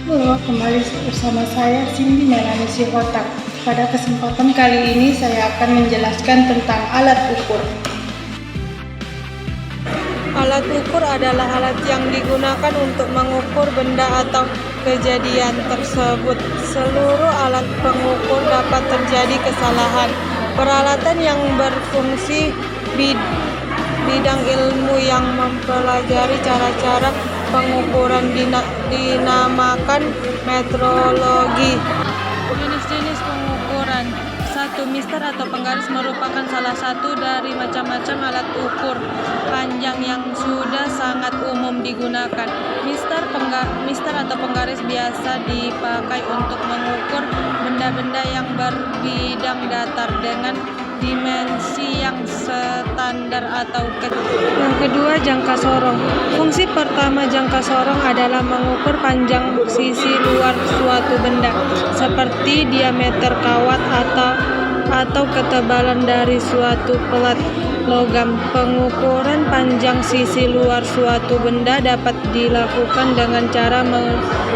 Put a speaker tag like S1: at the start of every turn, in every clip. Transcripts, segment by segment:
S1: Halo, kembali bersama saya Cindy Melani Sihotak. Pada kesempatan kali ini saya akan menjelaskan tentang alat ukur.
S2: Alat ukur adalah alat yang digunakan untuk mengukur benda atau kejadian tersebut. Seluruh alat pengukur dapat terjadi kesalahan. Peralatan yang berfungsi bidang ilmu yang mempelajari cara-cara pengukuran dinamakan metrologi. Jenis-jenis pengukuran. 1. Mister atau penggaris merupakan salah satu dari macam-macam alat ukur panjang yang sudah sangat umum digunakan. Mister atau penggaris biasa dipakai untuk mengukur benda-benda yang berbidang datar dengan dimensi yang standar atau kecil. Yang kedua, jangka sorong. Fungsi pertama jangka sorong adalah mengukur panjang sisi luar suatu benda, seperti diameter kawat atau ketebalan dari suatu pelat logam. Pengukuran panjang sisi luar suatu benda dapat dilakukan dengan cara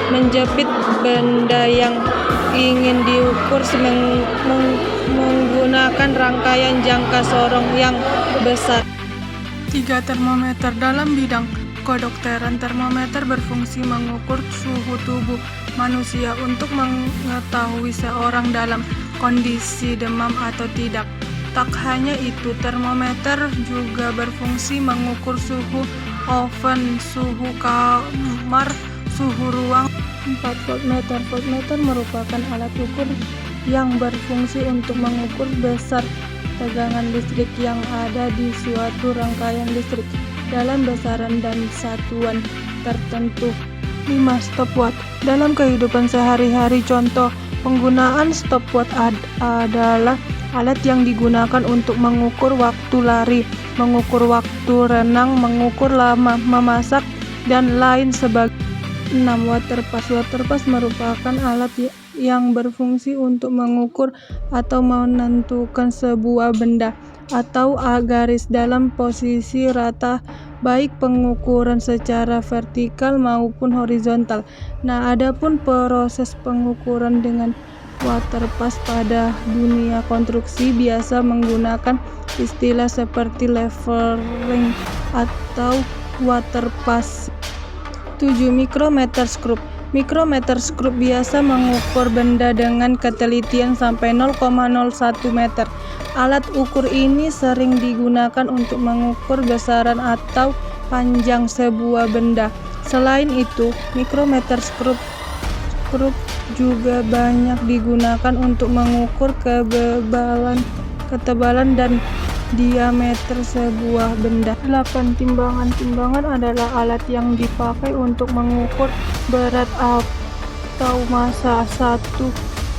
S2: menjepit benda yang ingin diukur menggunakan rangkaian jangka sorong yang besar.
S1: 3. Termometer. Dalam bidang kedokteran, termometer berfungsi mengukur suhu tubuh manusia untuk mengetahui seorang dalam kondisi demam atau tidak. Tak hanya itu, termometer juga berfungsi mengukur suhu oven, suhu kamar, suhu ruang. 4. Voltmeter. Voltmeter merupakan alat ukur yang berfungsi untuk mengukur besar tegangan listrik yang ada di suatu rangkaian listrik dalam besaran dan satuan tertentu. 5. Stopwatch. Dalam kehidupan sehari-hari, contoh penggunaan stopwatch adalah alat yang digunakan untuk mengukur waktu lari, mengukur waktu renang, mengukur lama memasak, dan lain sebagainya. 6. Waterpass. Waterpass merupakan alat yang berfungsi untuk mengukur atau menentukan sebuah benda atau garis dalam posisi rata, baik pengukuran secara vertikal maupun horizontal. Nah, adapun proses pengukuran dengan waterpass pada dunia konstruksi biasa menggunakan istilah seperti leveling atau waterpass. 7. Micrometer skrup. Micrometer skrup biasa mengukur benda dengan ketelitian sampai 0,01 meter. Alat ukur ini sering digunakan untuk mengukur besaran atau panjang sebuah benda. Selain itu, micrometer skrup juga banyak digunakan untuk mengukur ketebalan dan diameter sebuah benda. 8. Timbangan. Timbangan adalah alat yang dipakai untuk mengukur berat atau massa satu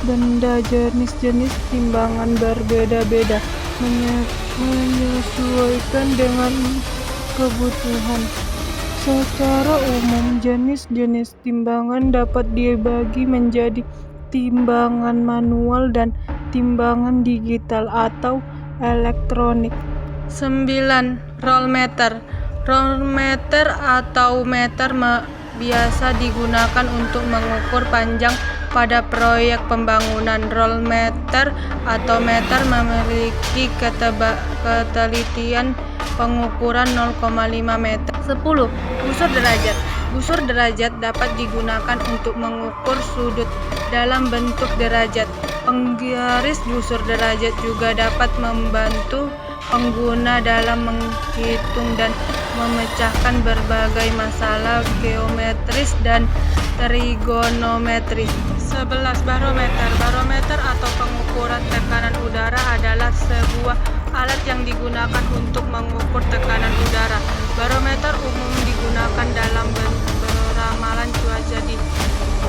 S1: benda. Jenis-jenis timbangan berbeda-beda menyesuaikan dengan kebutuhan. Secara umum, jenis-jenis timbangan dapat dibagi menjadi timbangan manual dan timbangan digital atau elektronik. 9. Rollmeter. Rollmeter atau meter biasa digunakan untuk mengukur panjang pada proyek pembangunan. Rollmeter atau meter memiliki ketelitian pengukuran 0,5 meter. 10. Busur derajat. Busur derajat dapat digunakan untuk mengukur sudut dalam bentuk derajat. Penggaris busur derajat juga dapat membantu pengguna dalam menghitung dan memecahkan berbagai masalah geometris dan trigonometris. 11. Barometer. Barometer atau pengukuran tekanan udara adalah sebuah alat yang digunakan untuk mengukur tekanan udara. Barometer umum digunakan dalam beramalan cuaca, di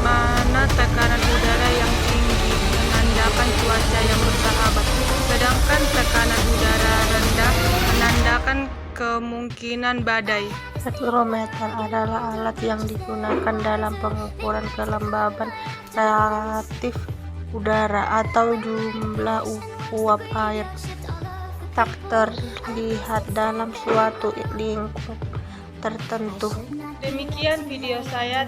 S1: mana tekanan udara yang tinggi menandakan cuaca yang bersahabat, sedangkan tekanan udara rendah menandakan kemungkinan badai. Spektrometer adalah alat yang digunakan dalam pengukuran kelembaban relatif udara atau jumlah uap air tak terlihat dalam suatu lingkup tertentu. Demikian video saya.